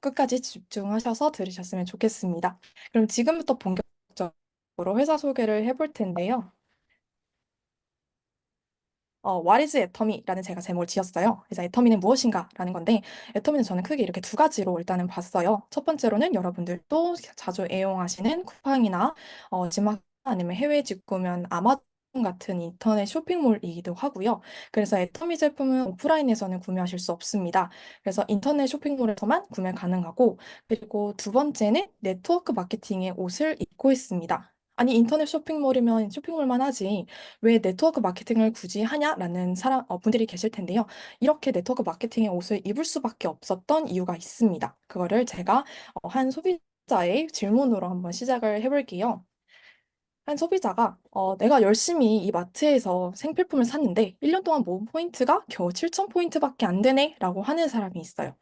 끝까지 집중하셔서 들으셨으면 좋겠습니다. 그럼 지금부터 본격적으로 회사 소개를 해볼 텐데요. What is 애터미라는 제가 제목을 지었어요. 그래서 애터미는 무엇인가라는 건데, 애터미는 저는 크게 이렇게 두 가지로 일단은 봤어요. 첫 번째로는 여러분들도 자주 애용하시는 쿠팡이나 지마카 아니면 해외 직구면 아마존 같은 인터넷 쇼핑몰이기도 하고요. 그래서 애터미 제품은 오프라인에서는 구매하실 수 없습니다. 그래서 인터넷 쇼핑몰에서만 구매 가능하고, 그리고 두 번째는 네트워크 마케팅의 옷을 입고 있습니다. 아니, 인터넷 쇼핑몰이면 쇼핑몰만 하지. 왜 네트워크 마케팅을 굳이 하냐라는 분들이 계실 텐데요. 이렇게 네트워크 마케팅의 옷을 입을 수밖에 없었던 이유가 있습니다. 그거를 제가 한 소비자의 질문으로 한번 시작을 해볼게요. 한 소비자가 내가 열심히 이 마트에서 생필품을 샀는데 1년 동안 모은 포인트가 겨우 7,000포인트밖에 안 되네 라고 하는 사람이 있어요.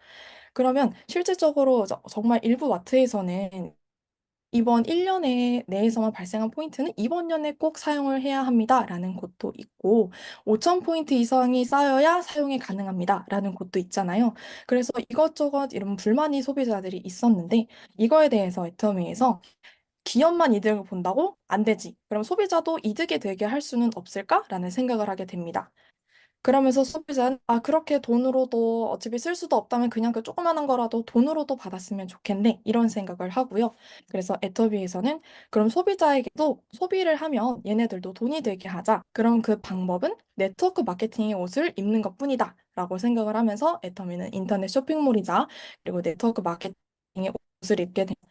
그러면 실질적으로 정말 일부 마트에서는 이번 1년에 내에서만 발생한 포인트는 이번 년에 꼭 사용을 해야 합니다라는 곳도 있고 5,000포인트 이상이 쌓여야 사용이 가능합니다라는 곳도 있잖아요. 그래서 이것저것 이런 불만이 소비자들이 있었는데 이거에 대해서 애터미에서 기업만 이득을 본다고? 안 되지. 그럼 소비자도 이득이 되게 할 수는 없을까라는 생각을 하게 됩니다. 그러면서 소비자는 그렇게 돈으로도 어차피 쓸 수도 없다면 그냥 그 조그마한 거라도 돈으로도 받았으면 좋겠네 이런 생각을 하고요. 그래서 애터비에서는 그럼 소비자에게도 소비를 하면 얘네들도 돈이 되게 하자. 그럼 그 방법은 네트워크 마케팅의 옷을 입는 것뿐이다 라고 생각을 하면서 애터미는 인터넷 쇼핑몰이자 그리고 네트워크 마케팅의 옷을 입게 됩니다.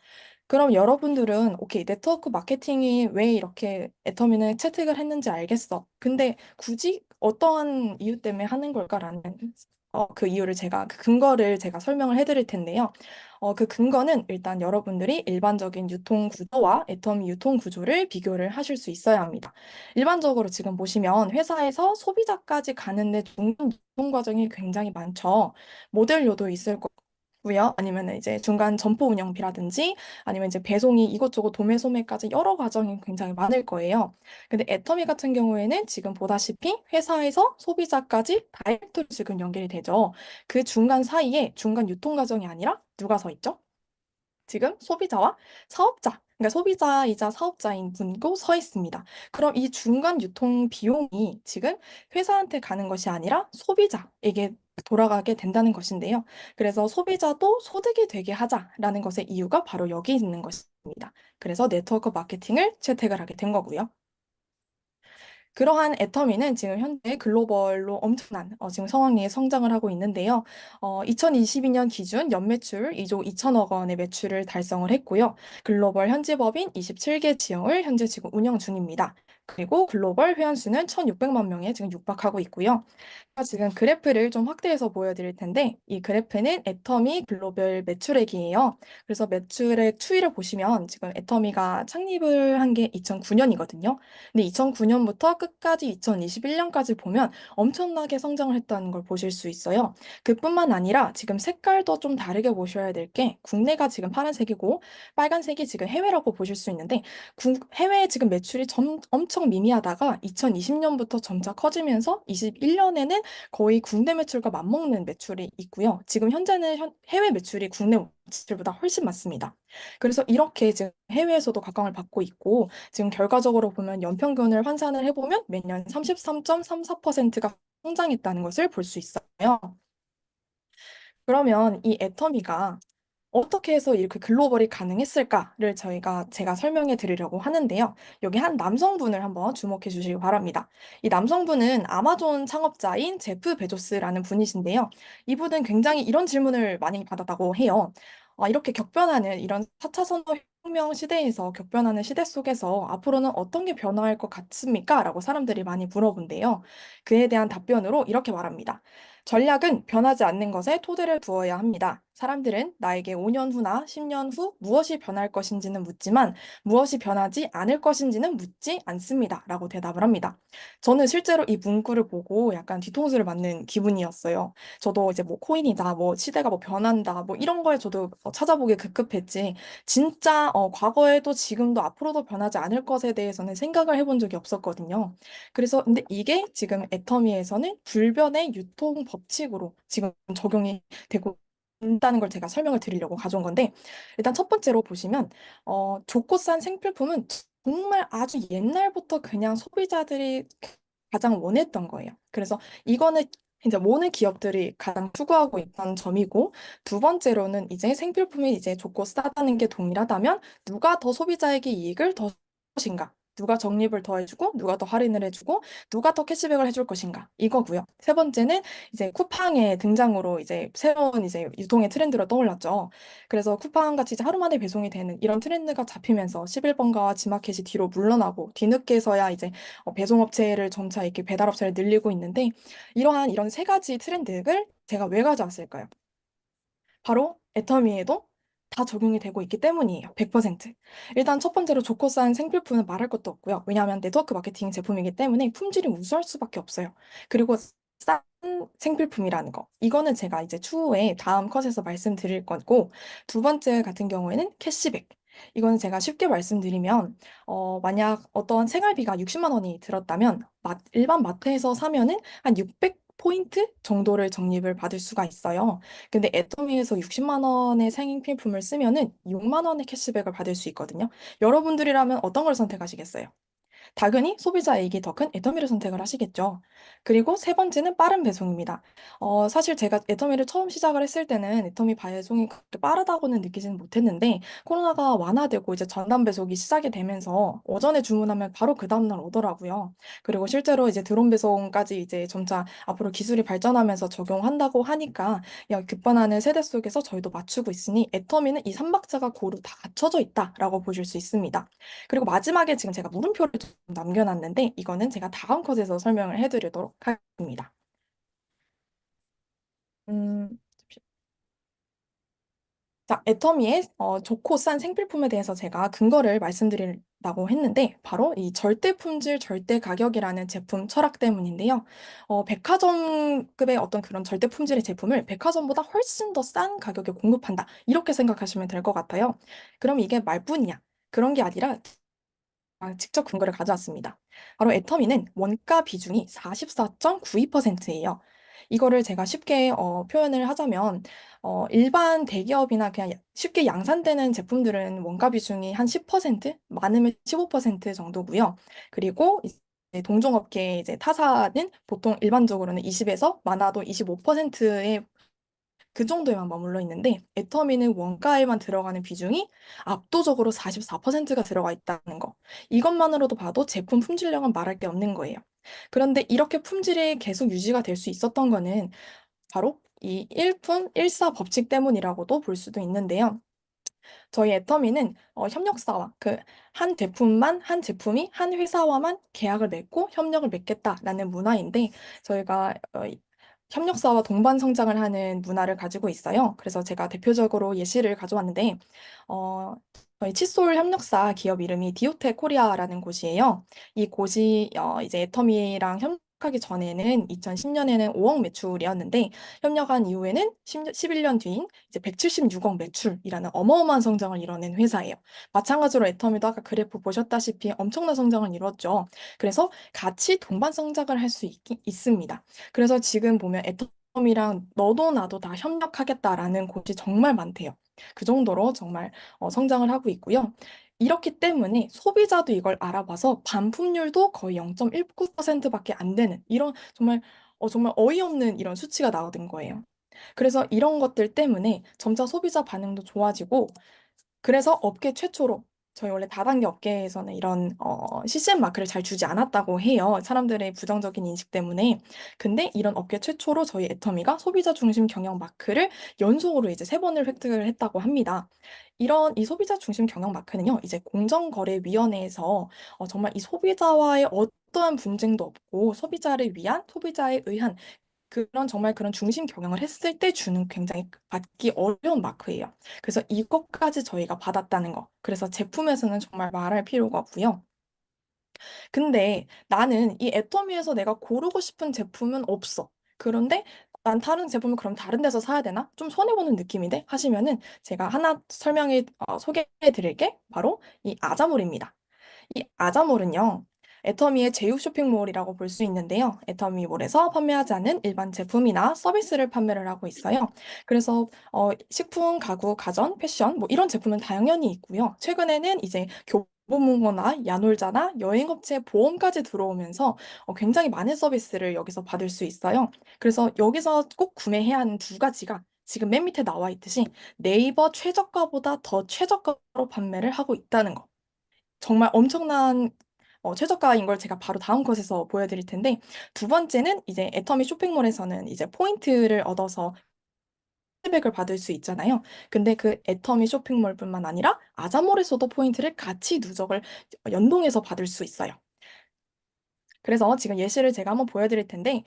그럼 여러분들은 오케이, 네트워크 마케팅이 왜 이렇게 애터미는 채택을 했는지 알겠어. 근데 굳이 어떠한 이유 때문에 하는 걸까라는 그 이유를 그 근거를 제가 설명을 해드릴 텐데요. 그 근거는 일단 여러분들이 일반적인 유통 구조와 애터미 유통 구조를 비교를 하실 수 있어야 합니다. 일반적으로 지금 보시면 회사에서 소비자까지 가는데 중간 유통 과정이 굉장히 많죠. 모델료도 있을 고요. 아니면 이제 중간 점포 운영비라든지 아니면 이제 배송이 이것저것 도매 소매까지 여러 과정이 굉장히 많을 거예요. 근데 애터미 같은 경우에는 지금 보다시피 회사에서 소비자까지 다이렉트로 지금 연결이 되죠. 그 중간 사이에 중간 유통 과정이 아니라 누가 서 있죠? 지금 소비자와 사업자, 그러니까 소비자이자 사업자인 분고 서 있습니다. 그럼 이 중간 유통 비용이 지금 회사한테 가는 것이 아니라 소비자에게 돌아가게 된다는 것인데요. 그래서 소비자도 소득이 되게 하자라는 것의 이유가 바로 여기 있는 것입니다. 그래서 네트워크 마케팅을 채택을 하게 된 거고요. 그러한 애터미는 지금 현재 글로벌로 엄청난 지금 성황리에 성장을 하고 있는데요. 2022년 기준 연매출 2조 2천억 원의 매출을 달성을 했고요. 글로벌 현지 법인 27개 지역을 현재 지금 운영 중입니다. 그리고 글로벌 회원수는 1,600만 명에 지금 육박하고 있고요. 지금 그래프를 좀 확대해서 보여드릴 텐데, 이 그래프는 애터미 글로벌 매출액이에요. 그래서 매출액 추이를 보시면 지금 애터미가 창립을 한 게 2009년이거든요. 근데 2009년부터 끝까지 2021년까지 보면 엄청나게 성장을 했다는 걸 보실 수 있어요. 그뿐만 아니라 지금 색깔도 좀 다르게 보셔야 될 게 국내가 지금 파란색이고 빨간색이 지금 해외라고 보실 수 있는데 해외 지금 매출이 엄청 미미하다가 2020년부터 점차 커지면서 21년에는 거의 국내 매출과 맞먹는 매출이 있고요. 지금 현재는 해외 매출이 국내 매출보다 훨씬 많습니다. 그래서 이렇게 지금 해외에서도 각광을 받고 있고 지금 결과적으로 보면 연평균을 환산을 해보면 매년 33.34%가 성장했다는 것을 볼 수 있어요. 그러면 이 애터미가 어떻게 해서 이렇게 글로벌이 가능했을까를 제가 설명해 드리려고 하는데요. 여기 한 남성분을 한번 주목해 주시기 바랍니다. 이 남성분은 아마존 창업자인 제프 베조스라는 분이신데요. 이분은 굉장히 이런 질문을 많이 받았다고 해요. 이렇게 격변하는 이런 4차 산업혁명 시대에서 격변하는 시대 속에서 앞으로는 어떤 게 변화할 것 같습니까? 라고 사람들이 많이 물어본대요. 그에 대한 답변으로 이렇게 말합니다. 전략은 변하지 않는 것에 토대를 두어야 합니다. 사람들은 나에게 5년 후나 10년 후 무엇이 변할 것인지는 묻지만 무엇이 변하지 않을 것인지는 묻지 않습니다. 라고 대답을 합니다. 저는 실제로 이 문구를 보고 약간 뒤통수를 맞는 기분이었어요. 저도 이제 뭐 코인이다, 뭐 시대가 뭐 변한다, 뭐 이런 거에 저도 찾아보기 급급했지. 진짜 과거에도 지금도 앞으로도 변하지 않을 것에 대해서는 생각을 해본 적이 없었거든요. 그래서 근데 이게 지금 애터미에서는 불변의 유통 법칙으로 지금 적용이 되고 된다는 걸 제가 설명을 드리려고 가져온 건데, 일단 첫 번째로 보시면 좋고 싼 생필품은 정말 아주 옛날부터 그냥 소비자들이 가장 원했던 거예요. 그래서 이거는 이제 모든 기업들이 가장 추구하고 있던 점이고, 두 번째로는 이제 생필품이 이제 좋고 싸다는 게 동일하다면 누가 더 소비자에게 이익을 더 것인가? 누가 적립을 더 해주고, 누가 더 할인을 해주고, 누가 더 캐시백을 해줄 것인가? 이거고요. 세 번째는 이제 쿠팡의 등장으로 이제 새로운 이제 유통의 트렌드로 떠올랐죠. 그래서 쿠팡 같이 이제 하루 만에 배송이 되는 이런 트렌드가 잡히면서 11번가와 지마켓이 뒤로 물러나고 뒤늦게서야 이제 배송업체를 점차 이렇게 배달업체를 늘리고 있는데, 이러한 이런 세 가지 트렌드를 제가 왜 가져왔을까요? 바로 애터미에도 다 적용이 되고 있기 때문이에요. 100%. 일단 첫 번째로 좋고 싼 생필품은 말할 것도 없고요. 왜냐하면 네트워크 마케팅 제품이기 때문에 품질이 우수할 수밖에 없어요. 그리고 싼 생필품이라는 거. 이거는 제가 이제 추후에 다음 컷에서 말씀드릴 거고, 두 번째 같은 경우에는 캐시백. 이거는 제가 쉽게 말씀드리면, 만약 어떤 생활비가 60만 원이 들었다면, 일반 마트에서 사면은 한 600포인트 정도를 적립을 받을 수가 있어요. 근데 애터미에서 60만 원의 생필품을 쓰면은 6만 원의 캐시백을 받을 수 있거든요. 여러분들이라면 어떤 걸 선택하시겠어요? 당연히 소비자이익이 더 큰 애터미를 선택을 하시겠죠. 그리고 세 번째는 빠른 배송입니다. 사실 제가 애터미를 처음 시작을 했을 때는 애터미 배송이 그렇게 빠르다고는 느끼지는 못했는데, 코로나가 완화되고 이제 전담 배송이 시작이 되면서 오전에 주문하면 바로 그 다음날 오더라고요. 그리고 실제로 이제 드론 배송까지 이제 점차 앞으로 기술이 발전하면서 적용한다고 하니까, 야, 급변하는 세대 속에서 저희도 맞추고 있으니 애터미는 이 삼박자가 고루 다 갖춰져 있다라고 보실 수 있습니다. 그리고 마지막에 지금 제가 물음표를 좀 남겨놨는데, 이거는 제가 다음 컷에서 설명을 해드리도록 하겠습니다. 음, 자, 애터미의 좋고 싼 생필품에 대해서 제가 근거를 말씀드리려고 했는데, 바로 이 절대 품질, 절대 가격이라는 제품 철학 때문인데요. 백화점급의 어떤 그런 절대 품질의 제품을 백화점보다 훨씬 더 싼 가격에 공급한다. 이렇게 생각하시면 될 것 같아요. 그럼 이게 말뿐이야. 그런 게 아니라 직접 근거를 가져왔습니다. 바로 애터미는 원가 비중이 44.92%예요. 이거를 제가 쉽게 표현을 하자면, 일반 대기업이나 그냥 쉽게 양산되는 제품들은 원가 비중이 한 10%, 많으면 15% 정도고요. 그리고 이제 동종업계 이제 타사는 보통 일반적으로는 20에서 많아도 25%의 그 정도에만 머물러 있는데, 애터미는 원가에만 들어가는 비중이 압도적으로 44%가 들어가 있다는 거. 이것만으로도 봐도 제품 품질력은 말할 게 없는 거예요. 그런데 이렇게 품질이 계속 유지가 될 수 있었던 거는 바로 이 일품 일사 법칙 때문이라고도 볼 수도 있는데요. 저희 애터미는 협력사와 그 한 제품만 한 제품이 한 회사와만 계약을 맺고 협력을 맺겠다라는 문화인데, 저희가 협력사와 동반 성장을 하는 문화를 가지고 있어요. 그래서 제가 대표적으로 예시를 가져왔는데, 어, 저희 칫솔 협력사 기업 이름이 디오테 코리아라는 곳이에요. 이 곳이 이제 애터미랑 협력하기 전에는 2010년에는 5억 매출이었는데, 협력한 이후에는 11년 뒤인 이제 176억 매출이라는 어마어마한 성장을 이뤄낸 회사예요. 마찬가지로 애터미도 아까 그래프 보셨다시피 엄청난 성장을 이뤘죠. 그래서 같이 동반 성장을 할 수 있습니다. 그래서 지금 보면 애터미랑 너도 나도 다 협력하겠다라는 곳이 정말 많대요. 그 정도로 정말 성장을 하고 있고요. 이렇기 때문에 소비자도 이걸 알아봐서 반품률도 거의 0.19%밖에 안 되는 이런 정말 어이없는 이런 수치가 나오는 거예요. 그래서 이런 것들 때문에 점차 소비자 반응도 좋아지고, 그래서 업계 최초로 저희 원래 다단계 업계에서는 이런 CCM 마크를 잘 주지 않았다고 해요. 사람들의 부정적인 인식 때문에. 근데 이런 업계 최초로 저희 애터미가 소비자 중심 경영 마크를 연속으로 이제 세 번을 획득을 했다고 합니다. 이런 이 소비자 중심 경영 마크는요, 이제 공정거래위원회에서 정말 이 소비자와의 어떠한 분쟁도 없고 소비자를 위한, 소비자에 의한 정말 그런 중심 경영을 했을 때 주는 굉장히 받기 어려운 마크예요. 그래서 이것까지 저희가 받았다는 거. 그래서 제품에서는 정말 말할 필요가 없고요. 근데 나는 이 애터미에서 내가 고르고 싶은 제품은 없어. 그런데 난 다른 제품을 그럼 다른 데서 사야 되나? 좀 손해보는 느낌인데? 하시면은 제가 하나 소개해 드릴 게 바로 이 아자몰입니다. 이 아자몰은요. 애터미의 제휴 쇼핑몰이라고 볼 수 있는데요. 애터미몰에서 판매하지 않는 일반 제품이나 서비스를 판매를 하고 있어요. 그래서 식품, 가구, 가전, 패션 뭐 이런 제품은 당연히 있고요. 최근에는 이제 교보문고나 야놀자나 여행업체 보험까지 들어오면서 굉장히 많은 서비스를 여기서 받을 수 있어요. 그래서 여기서 꼭 구매해야 하는 두 가지가 지금 맨 밑에 나와 있듯이 네이버 최저가보다 더 최저가로 판매를 하고 있다는 거. 정말 엄청난 최저가인 걸 제가 바로 다음 컷에서 보여드릴 텐데, 두 번째는 이제 애터미 쇼핑몰에서는 이제 포인트를 얻어서 캐시백을 받을 수 있잖아요. 근데 그 애터미 쇼핑몰뿐만 아니라 아자몰에서도 포인트를 같이 누적을 연동해서 받을 수 있어요. 그래서 지금 예시를 제가 한번 보여드릴 텐데,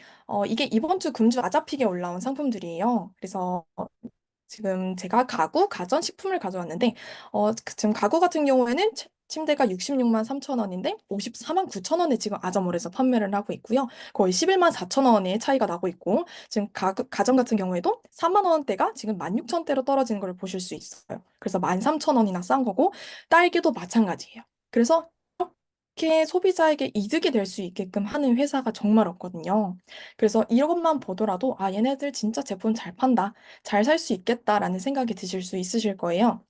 이게 이번 주 금주 아자픽에 올라온 상품들이에요. 그래서 지금 제가 가구, 가전, 식품을 가져왔는데, 지금 가구 같은 경우에는 침대가 66만 3천 원인데 54만 9천 원에 지금 아자몰에서 판매를 하고 있고요. 거의 11만 4천 원의 차이가 나고 있고, 지금 가전 같은 경우에도 3만 원대가 지금 16,000대로 떨어지는 걸 보실 수 있어요. 그래서 13,000원이나 싼 거고, 딸기도 마찬가지예요. 그래서 이렇게 소비자에게 이득이 될 수 있게끔 하는 회사가 정말 없거든요. 그래서 이것만 보더라도, 아, 얘네들 진짜 제품 잘 판다. 잘 살 수 있겠다라는 생각이 드실 수 있으실 거예요.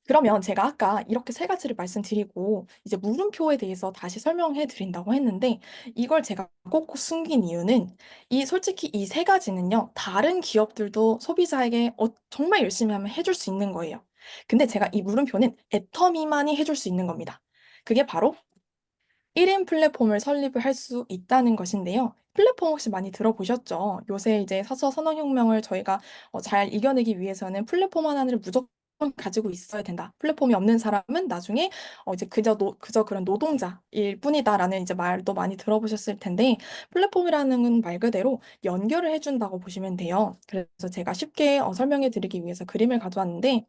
그러면 제가 아까 이렇게 세 가지를 말씀드리고 이제 물음표에 대해서 다시 설명해 드린다고 했는데 이걸 제가 꼭 숨긴 이유는 이 솔직히 이 세 가지는요, 다른 기업들도 소비자에게 정말 열심히 하면 해줄 수 있는 거예요. 근데 제가 이 물음표는 애터미만이 해줄 수 있는 겁니다. 그게 바로 1인 플랫폼을 설립을 할 수 있다는 것인데요. 플랫폼 혹시 많이 들어보셨죠? 요새 이제 사서 산업혁명을 저희가 잘 이겨내기 위해서는 플랫폼 하나를 무조건 가지고 있어야 된다. 플랫폼이 없는 사람은 나중에 이제 그저 그런 노동자일 뿐이다라는 이제 말도 많이 들어보셨을 텐데 플랫폼이라는 건 말 그대로 연결을 해준다고 보시면 돼요. 그래서 제가 쉽게 설명해 드리기 위해서 그림을 가져왔는데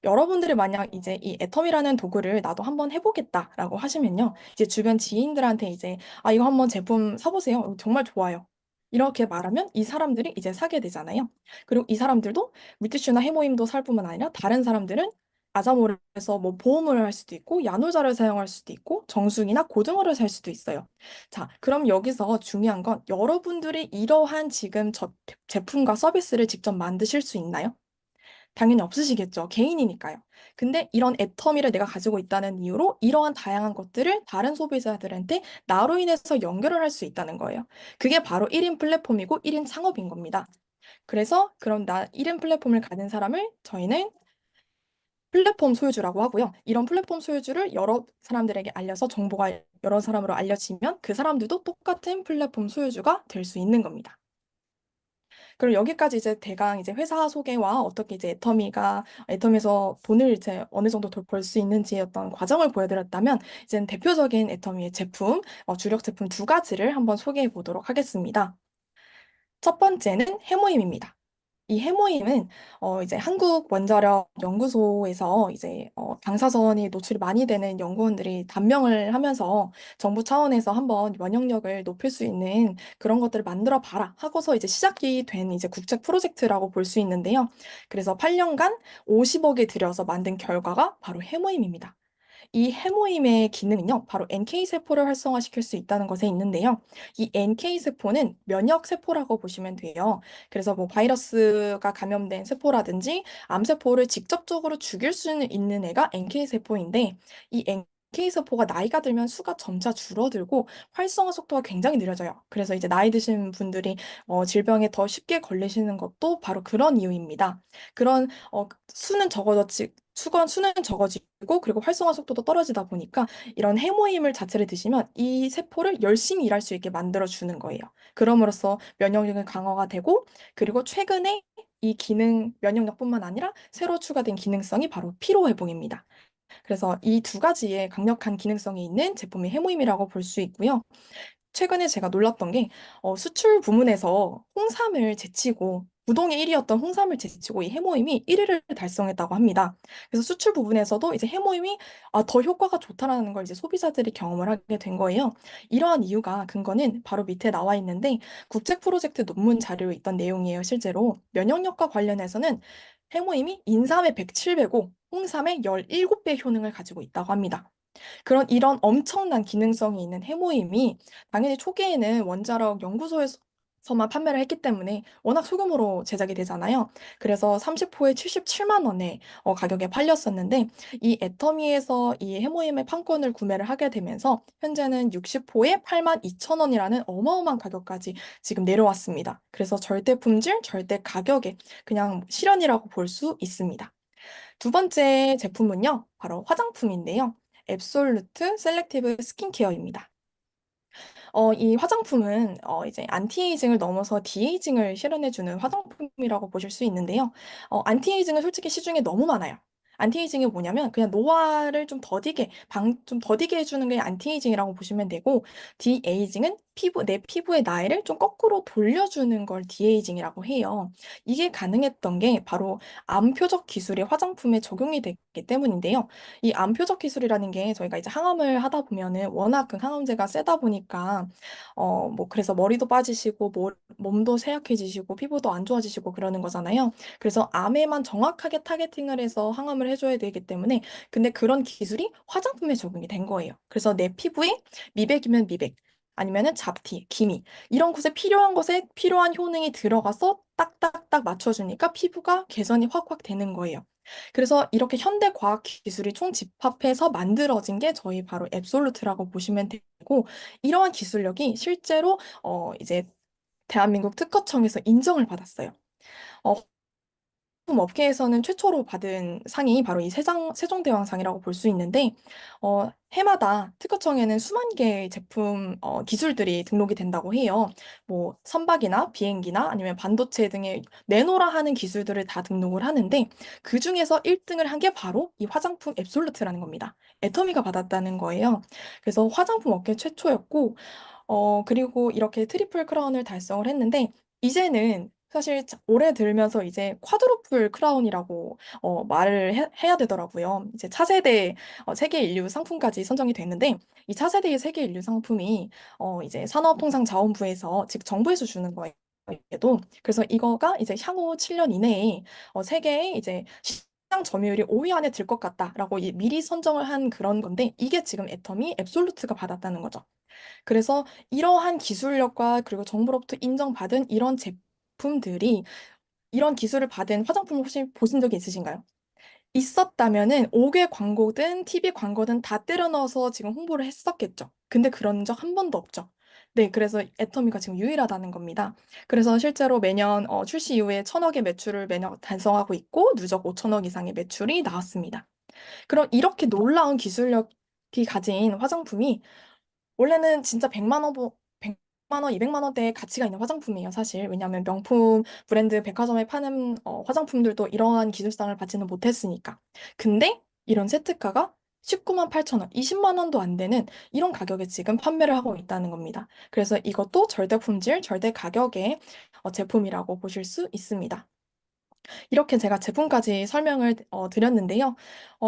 여러분들이 만약 이제 이 애텀이라는 도구를 나도 한번 해보겠다라고 하시면요. 이제 주변 지인들한테 이제 아, 이거 한번 제품 사보세요. 이거 정말 좋아요. 이렇게 말하면 이 사람들이 이제 사게 되잖아요. 그리고 이 사람들도 물티슈나 해모임도 살 뿐만 아니라 다른 사람들은 아자몰에서 뭐 보험을 할 수도 있고 야노자를 사용할 수도 있고 정수기나 고등어를 살 수도 있어요. 자, 그럼 여기서 중요한 건 여러분들이 이러한 지금 제품과 서비스를 직접 만드실 수 있나요? 당연히 없으시겠죠. 개인이니까요. 근데 이런 애터미를 내가 가지고 있다는 이유로 이러한 다양한 것들을 다른 소비자들한테 나로 인해서 연결을 할 수 있다는 거예요. 그게 바로 1인 플랫폼이고 1인 창업인 겁니다. 그래서 그럼 나 1인 플랫폼을 가진 사람을 저희는 플랫폼 소유주라고 하고요. 이런 플랫폼 소유주를 여러 사람들에게 알려서 정보가 여러 사람으로 알려지면 그 사람들도 똑같은 플랫폼 소유주가 될 수 있는 겁니다. 그럼 여기까지 이제 대강 이제 회사 소개와 어떻게 이제 애터미에서 돈을 이제 어느 정도 벌 수 있는지의 어떤 과정을 보여드렸다면 이제는 대표적인 애터미의 제품, 주력 제품 두 가지를 한번 소개해 보도록 하겠습니다. 첫 번째는 해모임입니다. 이 해모임은 이제 한국원자력 연구소에서 이제 방사선이 노출이 많이 되는 연구원들이 단명을 하면서 정부 차원에서 한번 면역력을 높일 수 있는 그런 것들을 만들어 봐라 하고서 이제 시작이 된 이제 국책 프로젝트라고 볼 수 있는데요. 그래서 8년간 50억에 들여서 만든 결과가 바로 해모임입니다. 이 해모임의 기능은요, 바로 NK세포를 활성화시킬 수 있다는 것에 있는데요. 이 NK세포는 면역세포라고 보시면 돼요. 그래서 뭐 바이러스가 감염된 세포라든지 암세포를 직접적으로 죽일 수 있는 애가 NK세포인데, 이 NK세포가 나이가 들면 수가 점차 줄어들고 활성화 속도가 굉장히 느려져요. 그래서 이제 나이 드신 분들이 질병에 더 쉽게 걸리시는 것도 바로 그런 이유입니다. 그런 수는 적어지고 그리고 활성화 속도도 떨어지다 보니까 이런 해모임을 자체를 드시면 이 세포를 열심히 일할 수 있게 만들어 주는 거예요. 그럼으로써 면역력이 강화가 되고 그리고 최근에 이 기능 면역력뿐만 아니라 새로 추가된 기능성이 바로 피로 회복입니다. 그래서 이 두 가지의 강력한 기능성이 있는 제품이 해모임이라고 볼 수 있고요. 최근에 제가 놀랐던 게 수출 부문에서 홍삼을 제치고 부동의 1위였던 홍삼을 제치고 이 해모임이 1위를 달성했다고 합니다. 그래서 수출 부분에서도 이제 해모임이 더 효과가 좋다라는 걸 이제 소비자들이 경험을 하게 된 거예요. 이러한 이유가 근거는 바로 밑에 나와 있는데 국책 프로젝트 논문 자료에 있던 내용이에요. 실제로 면역력과 관련해서는 해모임이 인삼의 107배고 홍삼의 17배 효능을 가지고 있다고 합니다. 그런 이런 엄청난 기능성이 있는 해모임이 당연히 초기에는 원자력 연구소에서만 판매를 했기 때문에 워낙 소규모로 제작이 되잖아요. 그래서 30호에 77만 원에 가격에 팔렸었는데 이 애터미에서 이 해모임의 판권을 구매를 하게 되면서 현재는 60호에 8만 2천 원이라는 어마어마한 가격까지 지금 내려왔습니다. 그래서 절대 품질, 절대 가격에 그냥 실현이라고 볼 수 있습니다. 두 번째 제품은요, 바로 화장품인데요. 앱솔루트 셀렉티브 스킨케어입니다. 이 화장품은 이제 안티에이징을 넘어서 디에이징을 실현해주는 화장품이라고 보실 수 있는데요. 안티에이징은 솔직히 시중에 너무 많아요. 안티에이징이 뭐냐면 그냥 노화를 좀 더디게 해주는 게 안티에이징이라고 보시면 되고, 디에이징은 내 피부의 나이를 좀 거꾸로 돌려주는 걸 디에이징이라고 해요. 이게 가능했던 게 바로 암표적 기술이 화장품에 적용이 됐기 때문인데요. 이 암표적 기술이라는 게 저희가 이제 항암을 하다 보면은 워낙 그 항암제가 세다 보니까 뭐 그래서 머리도 빠지시고 몸도 쇠약해지시고 피부도 안 좋아지시고 그러는 거잖아요. 그래서 암에만 정확하게 타겟팅을 해서 항암을 해줘야 되기 때문에 근데 그런 기술이 화장품에 적용이 된 거예요. 그래서 내 피부에 미백이면 미백 아니면은 잡티, 기미 이런 곳에 필요한 것에 필요한 효능이 들어가서 딱딱딱 맞춰주니까 피부가 개선이 확확 되는 거예요. 그래서 이렇게 현대 과학 기술이 총 집합해서 만들어진 게 저희 바로 앱솔루트라고 보시면 되고, 이러한 기술력이 실제로 이제 대한민국 특허청에서 인정을 받았어요. 어, 제품 업계에서는 최초로 받은 상이 바로 이 세종대왕상이라고 볼 수 있는데, 해마다 특허청에는 수만 개의 제품 기술들이 등록이 된다고 해요. 뭐 선박이나 비행기나 아니면 반도체 등의 내노라 하는 기술들을 다 등록을 하는데 그 중에서 1등을 한 게 바로 이 화장품 앱솔루트라는 겁니다. 애터미가 받았다는 거예요. 그래서 화장품 업계 최초였고, 그리고 이렇게 트리플 크라운을 달성을 했는데, 이제는 사실 올해 들면서 이제 쿼드루플 크라운이라고 말을 해야 되더라고요. 이제 차세대 세계 인류 상품까지 선정이 됐는데, 이 차세대의 세계 인류 상품이 이제 산업통상자원부에서 즉 정부에서 주는 거예요. 도 그래서 이거가 이제 향후 7년 이내에 세계의 이제 시장 점유율이 5위 안에 들 것 같다라고 미리 선정을 한 그런 건데, 이게 지금 애터미 앱솔루트가 받았다는 거죠. 그래서 이러한 기술력과 그리고 정부로부터 인정받은 이런 제품들이 이런 기술을 받은 화장품을 혹시 보신 적이 있으신가요? 있었다면은 5개 광고든 TV 광고든 다 때려 넣어서 지금 홍보를 했었겠죠. 근데 그런 적 한 번도 없죠. 네, 그래서 애터미가 지금 유일하다는 겁니다. 그래서 실제로 매년 출시 이후에 천억의 매출을 매년 달성하고 있고 누적 5천억 이상의 매출이 나왔습니다. 그럼 이렇게 놀라운 기술력이 가진 화장품이 원래는 진짜 100만 원, 200만 원대의 가치가 있는 화장품이에요, 사실. 왜냐하면 명품 브랜드 백화점에 파는 화장품들도 이러한 기술상을 받지는 못했으니까. 근데 이런 세트가가 19만 8천 원, 20만 원도 안 되는 이런 가격에 지금 판매를 하고 있다는 겁니다. 그래서 이것도 절대 품질, 절대 가격의 제품이라고 보실 수 있습니다. 이렇게 제가 제품까지 설명을 드렸는데요.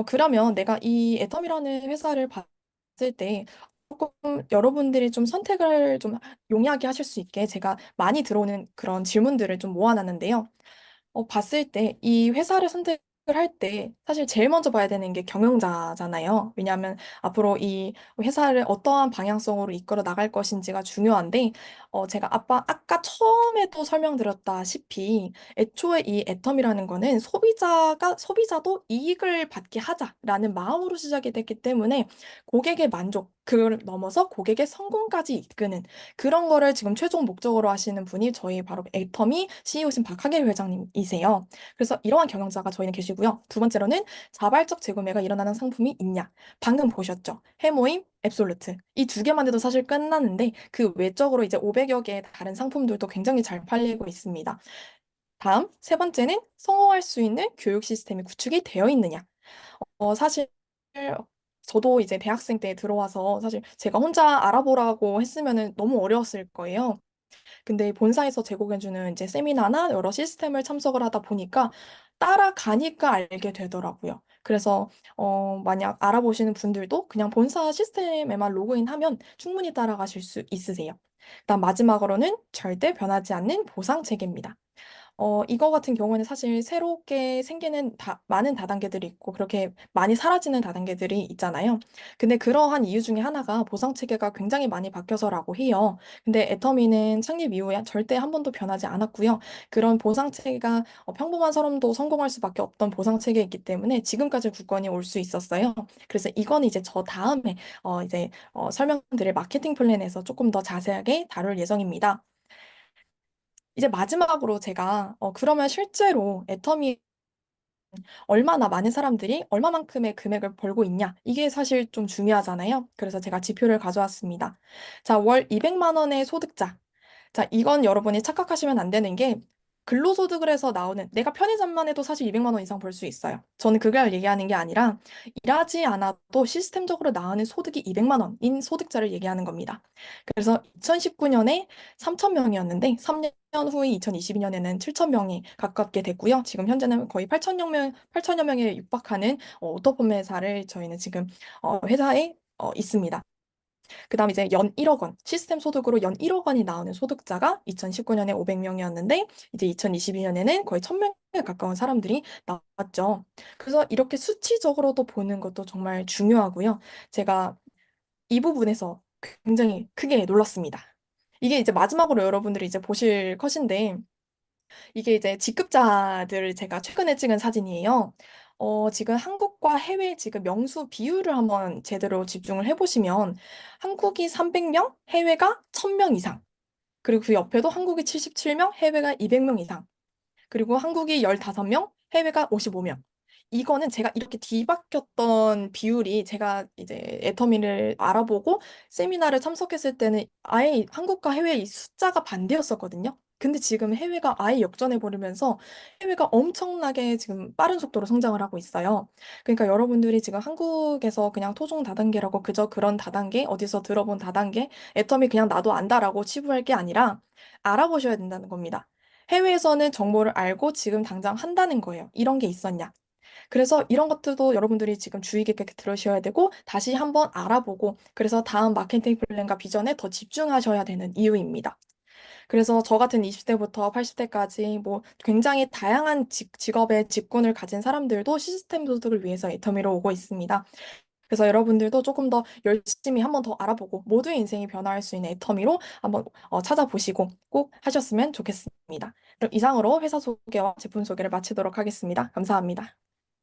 그러면 내가 이 애텀이라는 회사를 봤을 때 조금 여러분들이 좀 선택을 좀 용이하게 하실 수 있게 제가 많이 들어오는 그런 질문들을 좀 모아놨는데요. 봤을 때 이 회사를 선택을 할 때 사실 제일 먼저 봐야 되는 게 경영자잖아요. 왜냐하면 앞으로 이 회사를 어떠한 방향성으로 이끌어 나갈 것인지가 중요한데, 제가 아까 처음에도 설명드렸다시피 애초에 이 애텀이라는 거는 소비자도 이익을 받게 하자라는 마음으로 시작이 됐기 때문에 고객의 만족, 그걸 넘어서 고객의 성공까지 이끄는 그런 거를 지금 최종 목적으로 하시는 분이 저희 바로 애터미 CEO신 박하길 회장님이세요. 그래서 이러한 경영자가 저희는 계시고요. 두 번째로는 자발적 재구매가 일어나는 상품이 있냐. 방금 보셨죠? 해모임, 앱솔루트. 이 두 개만 해도 사실 끝났는데 그 외적으로 이제 500여 개의 다른 상품들도 굉장히 잘 팔리고 있습니다. 다음, 세 번째는 성공할 수 있는 교육 시스템이 구축이 되어 있느냐. 사실 저도 이제 대학생 때 들어와서 사실 제가 혼자 알아보라고 했으면은 너무 어려웠을 거예요. 근데 본사에서 제공해주는 이제 세미나나 여러 시스템을 참석을 하다 보니까 따라가니까 알게 되더라고요. 그래서 만약 알아보시는 분들도 그냥 본사 시스템에만 로그인하면 충분히 따라가실 수 있으세요. 그다음 마지막으로는 절대 변하지 않는 보상 체계입니다. 이거 같은 경우는 사실 새롭게 생기는 많은 다단계들이 있고 그렇게 많이 사라지는 다단계들이 있잖아요. 근데 그러한 이유 중에 하나가 보상 체계가 굉장히 많이 바뀌어서라고 해요. 근데 애터미는 창립 이후에 절대 한 번도 변하지 않았고요. 그런 보상 체계가 평범한 사람도 성공할 수밖에 없던 보상 체계이기 때문에 지금까지 굳건히 올 수 있었어요. 그래서 이건 이제 저 다음에 설명드릴 마케팅 플랜에서 조금 더 자세하게 다룰 예정입니다. 이제 마지막으로 제가 그러면 실제로 애터미 얼마나 많은 사람들이 얼마만큼의 금액을 벌고 있냐 이게 사실 좀 중요하잖아요. 그래서 제가 지표를 가져왔습니다. 자, 월 200만 원의 소득자. 자, 이건 여러분이 착각하시면 안 되는 게 근로소득을 해서 나오는 내가 편의점만 해도 사실 200만 원 이상 벌 수 있어요. 저는 그걸 얘기하는 게 아니라 일하지 않아도 시스템적으로 나오는 소득이 200만 원인 소득자를 얘기하는 겁니다. 그래서 2019년에 3천 명이었는데 3년 후인 2022년에는 7천 명이 가깝게 됐고요. 지금 현재는 거의 8천여 명에 육박하는 오토 판매사를 저희는 지금 회사에 있습니다. 그다음 이제 연 1억 원, 시스템 소득으로 연 1억 원이 나오는 소득자가 2019년에 500명이었는데 이제 2022년에는 거의 1000명에 가까운 사람들이 나왔죠. 그래서 이렇게 수치적으로도 보는 것도 정말 중요하고요. 제가 이 부분에서 굉장히 크게 놀랐습니다. 이게 이제 마지막으로 여러분들이 이제 보실 컷인데 이게 이제 직급자들을 제가 최근에 찍은 사진이에요. 지금 한국과 해외 지금 명수 비율을 한번 제대로 집중을 해보시면 한국이 300명, 해외가 1000명 이상. 그리고 그 옆에도 한국이 77명, 해외가 200명 이상. 그리고 한국이 15명, 해외가 55명. 이거는 제가 이렇게 뒤바뀌었던 비율이 제가 이제 애터미를 알아보고 세미나를 참석했을 때는 아예 한국과 해외 이 숫자가 반대였었거든요. 근데 지금 해외가 아예 역전해 버리면서 해외가 엄청나게 지금 빠른 속도로 성장을 하고 있어요. 그러니까 여러분들이 지금 한국에서 그냥 토종 다단계라고 그저 그런 다단계, 어디서 들어본 다단계, 애터미 그냥 나도 안다라고 치부할 게 아니라 알아보셔야 된다는 겁니다. 해외에서는 정보를 알고 지금 당장 한다는 거예요. 이런 게 있었냐. 그래서 이런 것들도 여러분들이 지금 주의 깊게 들으셔야 되고 다시 한번 알아보고 그래서 다음 마케팅 플랜과 비전에 더 집중하셔야 되는 이유입니다. 그래서 저 같은 20대부터 80대까지 뭐 굉장히 다양한 직업의 직군을 가진 사람들도 시스템 소득을 위해서 애터미로 오고 있습니다. 그래서 여러분들도 조금 더 열심히 한번 더 알아보고 모두의 인생이 변화할 수 있는 애터미로 한번 찾아보시고 꼭 하셨으면 좋겠습니다. 그럼 이상으로 회사 소개와 제품 소개를 마치도록 하겠습니다. 감사합니다.